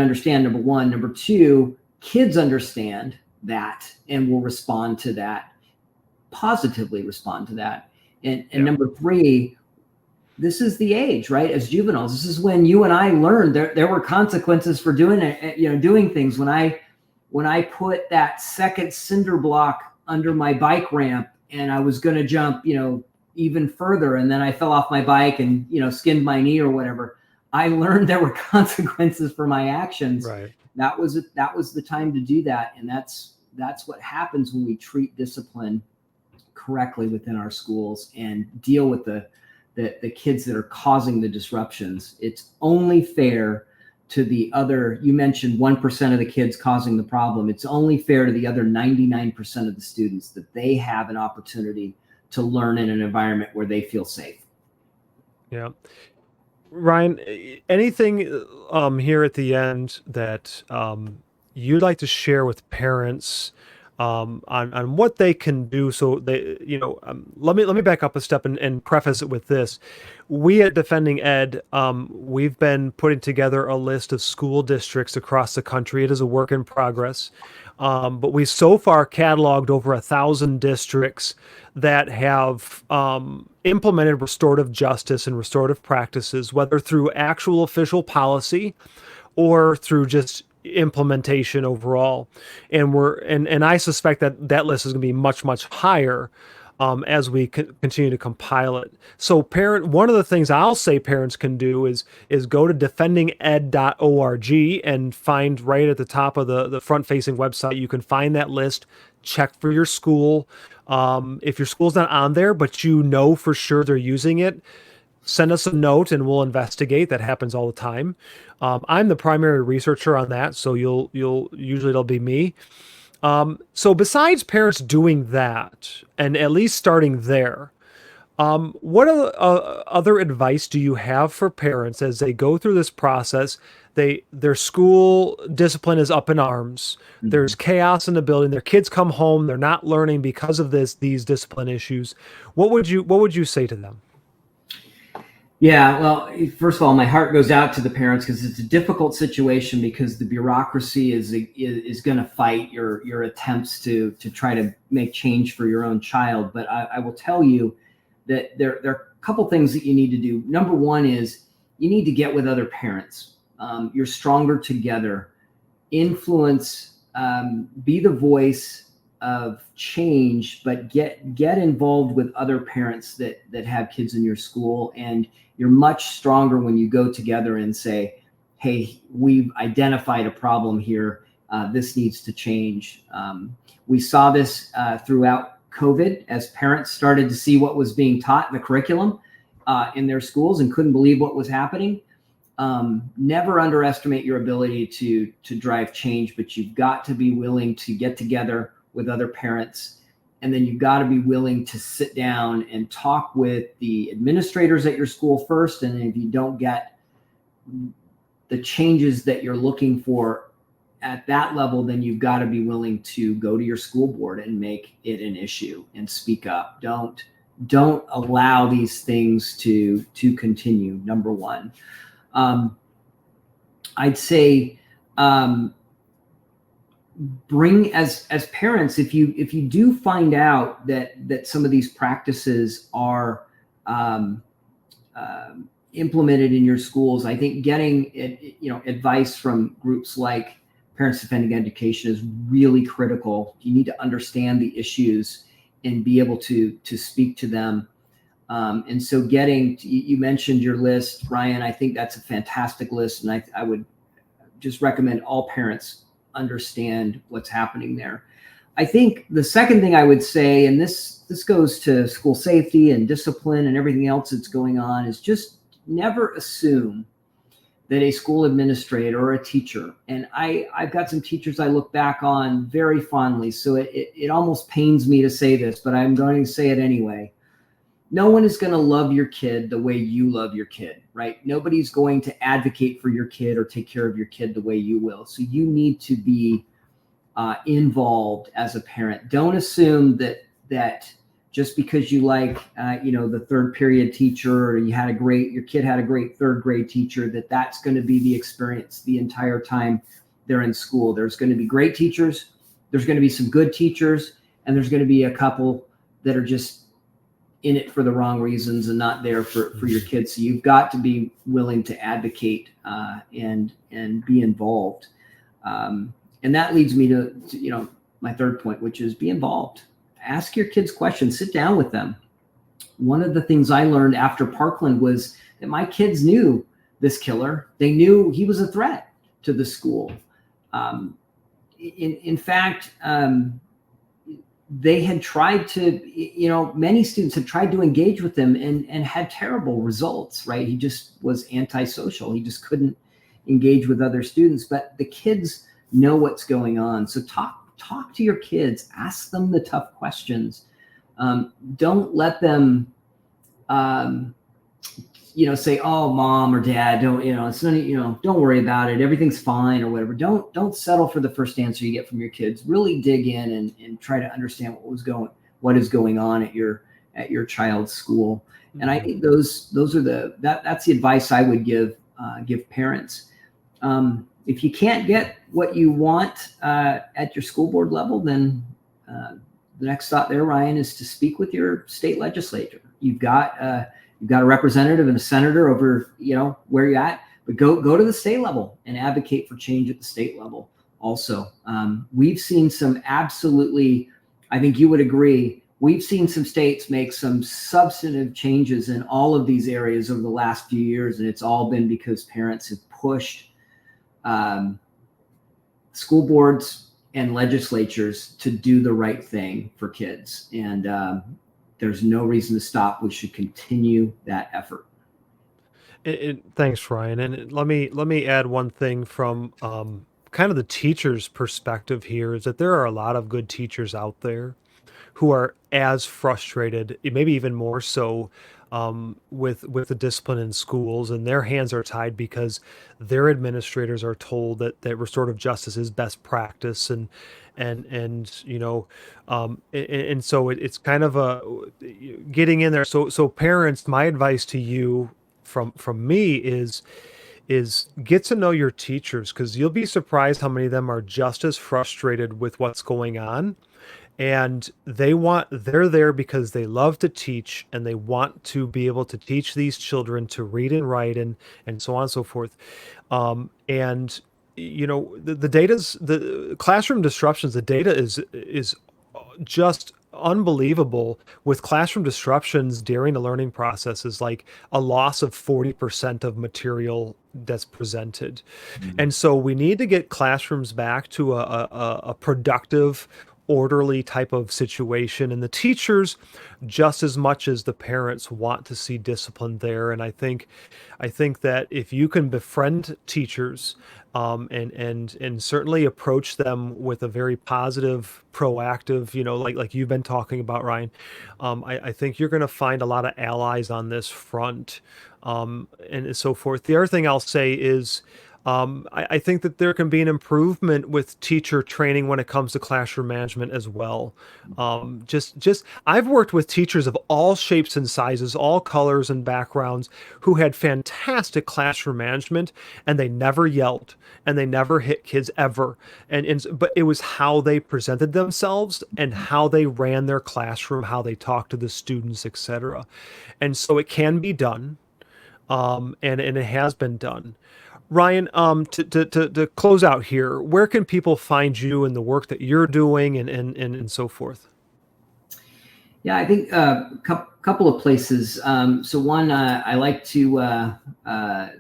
understand, number one. Number two, kids understand that and will respond to that, positively respond to that. And number three, this is the age, right? As juveniles, this is when you and I learned there were consequences for doing it, doing things. When I put that second cinder block under my bike ramp and I was going to jump, even further, and then I fell off my bike and, skinned my knee or whatever, I learned there were consequences for my actions. Right. That was the time to do that. And that's what happens when we treat discipline correctly within our schools and deal with the kids that are causing the disruptions. It's only fair to the other, you mentioned 1% of the kids causing the problem. It's only fair to the other 99% of the students that they have an opportunity to learn in an environment where they feel safe. Yeah. Ryan, anything here at the end that you'd like to share with parents on what they can do so they, let me back up a step and preface it with this. We at Defending Ed, we've been putting together a list of school districts across the country. It is a work in progress. But we so far cataloged over 1,000 districts that have implemented restorative justice and restorative practices, whether through actual official policy or through just implementation overall. And I suspect that list is going to be much, much higher as we continue to compile it. So one of the things I'll say parents can do is go to defendinged.org and find right at the top of the front facing website, you can find that list, check for your school. If your school's not on there, but for sure they're using it, send us a note and we'll investigate. That happens all the time. I'm the primary researcher on that, so usually it'll be me. So besides parents doing that, and at least starting there, what other advice do you have for parents as they go through this process? Their school discipline is up in arms. Mm-hmm. There's chaos in the building. Their kids come home. They're not learning because of these discipline issues. What would you say to them? Yeah, well, first of all, my heart goes out to the parents because it's a difficult situation because the bureaucracy is going to fight your attempts to try to make change for your own child. But I will tell you that there are a couple things that you need to do. Number one is you need to get with other parents. You're stronger together. Influence, be the voice of change, but get involved with other parents that have kids in your school, and you're much stronger when you go together and say, hey, we've identified a problem here. This needs to change. We saw this throughout COVID as parents started to see what was being taught in the curriculum in their schools and couldn't believe what was happening. Never underestimate your ability to drive change, but you've got to be willing to get together with other parents. And then you've got to be willing to sit down and talk with the administrators at your school first. And if you don't get the changes that you're looking for at that level, then you've got to be willing to go to your school board and make it an issue and speak up. Don't allow these things to continue. Number one, I'd say, bring as parents, if you do find out that some of these practices are implemented in your schools, I think getting advice from groups like Parents Defending Education is really critical. You need to understand the issues and be able to speak to them. And so you mentioned your list, Ryan. I think that's a fantastic list, and I would just recommend all parents understand what's happening there. I think the second thing I would say, and this goes to school safety and discipline and everything else that's going on, is just never assume that a school administrator or a teacher, and I've got some teachers I look back on very fondly, so it almost pains me to say this, but I'm going to say it anyway. No one is going to love your kid the way you love your kid, right? Nobody's going to advocate for your kid or take care of your kid the way you will. So you need to be involved as a parent. Don't assume that just because you like, the third period teacher, or your kid had a great third grade teacher, that's going to be the experience the entire time they're in school. There's going to be great teachers. There's going to be some good teachers, and there's going to be a couple that are just in it for the wrong reasons and not there for your kids. So you've got to be willing to advocate and be involved. And that leads me to my third point, which is be involved. Ask your kids questions. Sit down with them. One of the things I learned after Parkland was that my kids knew this killer. They knew he was a threat to the school. In fact, they had tried to, many students had tried to engage with him and had terrible results, right? He just was antisocial. He just couldn't engage with other students, but the kids know what's going on. So talk to your kids, ask them the tough questions. Don't let them, say, "Oh, mom or dad, don't, it's none, don't worry about it. Everything's fine," or whatever. Don't settle for the first answer you get from your kids. Really dig in and try to understand what is going on at your child's school. And I think those are that's the advice I would give parents. If you can't get what you want at your school board level, then the next thought there, Ryan, is to speak with your state legislature. You've got a representative and a senator over, where you're at, but go to the state level and advocate for change at the state level. Also, we've seen some absolutely, I think you would agree, we've seen some states make some substantive changes in all of these areas over the last few years, and it's all been because parents have pushed school boards and legislatures to do the right thing for kids. And there's no reason to stop. We should continue that effort. Thanks, Ryan. And let me add one thing from kind of the teacher's perspective here is that there are a lot of good teachers out there who are as frustrated, maybe even more so, with the discipline in schools, and their hands are tied because their administrators are told that restorative justice is best practice, and so it's kind of a getting in there. So parents, my advice to you from me is get to know your teachers, because you'll be surprised how many of them are just as frustrated with what's going on. And they're there because they love to teach, and they want to be able to teach these children to read and write and so on and so forth. And the data's, the classroom disruptions, the data is just unbelievable with classroom disruptions during the learning process, is like a loss of 40% of material that's presented. And so we need to get classrooms back to a productive, orderly type of situation, and the teachers, just as much as the parents, want to see discipline there. And I think that if you can befriend teachers, and certainly approach them with a very positive, proactive, like you've been talking about, Ryan, I think you're going to find a lot of allies on this front, and so forth. The other thing I'll say is, I think that there can be an improvement with teacher training when it comes to classroom management as well. I've worked with teachers of all shapes and sizes, all colors and backgrounds, who had fantastic classroom management, and they never yelled and they never hit kids ever. But it was how they presented themselves and how they ran their classroom, how they talked to the students, etc. And so it can be done, and it has been done. Ryan, to close out here, where can people find you and the work that you're doing and so forth? Yeah, I think a couple of places. So one, I like to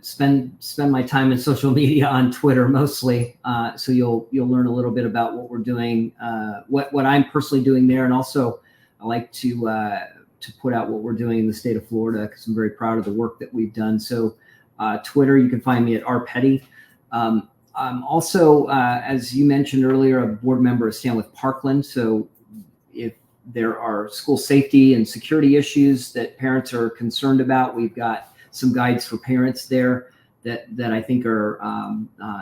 spend my time in social media on Twitter mostly. So you'll learn a little bit about what we're doing, what I'm personally doing there, and also I like to put out what we're doing in the state of Florida, because I'm very proud of the work that we've done. So Twitter, you can find me at rpetty. I'm also, as you mentioned earlier, a board member of Stand with Parkland. So if there are school safety and security issues that parents are concerned about, we've got some guides for parents there that I think are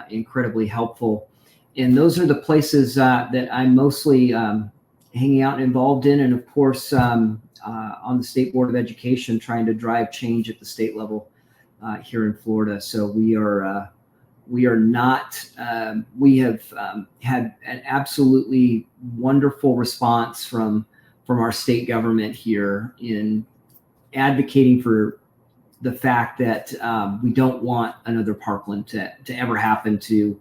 incredibly helpful. And those are the places that I'm mostly hanging out and involved in. And of course, on the State Board of Education, trying to drive change at the state level here in Florida. So we have had an absolutely wonderful response from from our state government here in advocating for the fact that we don't want another Parkland to ever happen to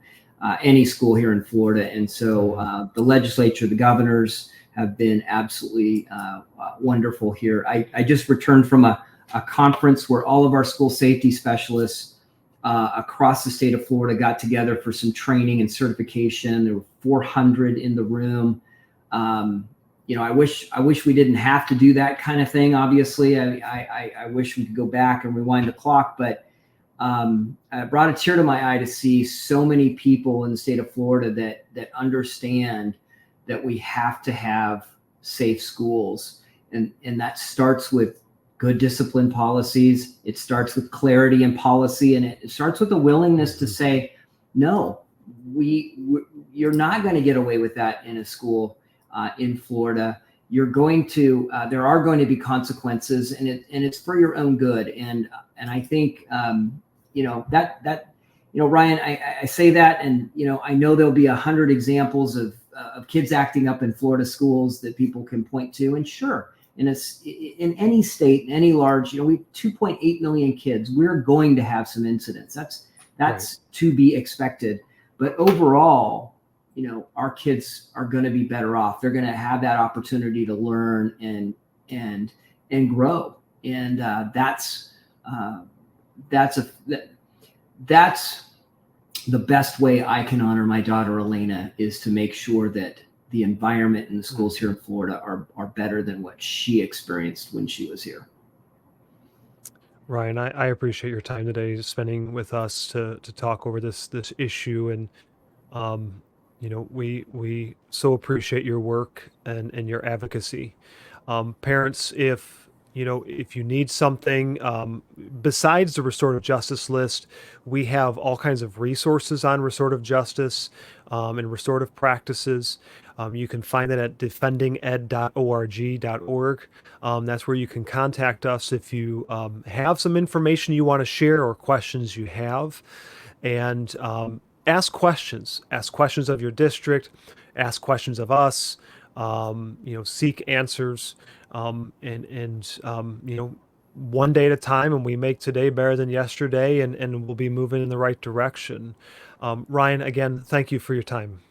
any school here in Florida. And so the legislature, the governors have been absolutely wonderful here. I just returned from a conference where all of our school safety specialists across the state of Florida got together for some training and certification. There were 400 in the room. I wish we didn't have to do that kind of thing. Obviously, I wish we could go back and rewind the clock, but it brought a tear to my eye to see so many people in the state of Florida that understand that we have to have safe schools, and that starts with good discipline policies. It starts with clarity in policy, and it starts with a willingness to say, no, you're not going to get away with that in a school in Florida. You're going to there are going to be consequences, and it's for your own good. And I think Ryan, I say that, and I know there'll be 100 examples of kids acting up in Florida schools that people can point to, and sure. And it's in any state, in any large, we have 2.8 million kids. We're going to have some incidents. That's right. To be expected. But overall, our kids are going to be better off. They're going to have that opportunity to learn and grow. And that's the best way I can honor my daughter Elena, is to make sure that the environment in the schools here in Florida are better than what she experienced when she was here. Ryan, I appreciate your time today, spending with us to talk over this issue, and we so appreciate your work and your advocacy. Parents, if you need something besides the restorative justice list, we have all kinds of resources on restorative justice and restorative practices. You can find that at defendinged.org.org. That's where you can contact us if you have some information you want to share or questions you have. And ask questions. Ask questions of your district. Ask questions of us. Seek answers. One day at a time, and we make today better than yesterday, and we'll be moving in the right direction. Ryan, again, thank you for your time.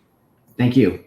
Thank you.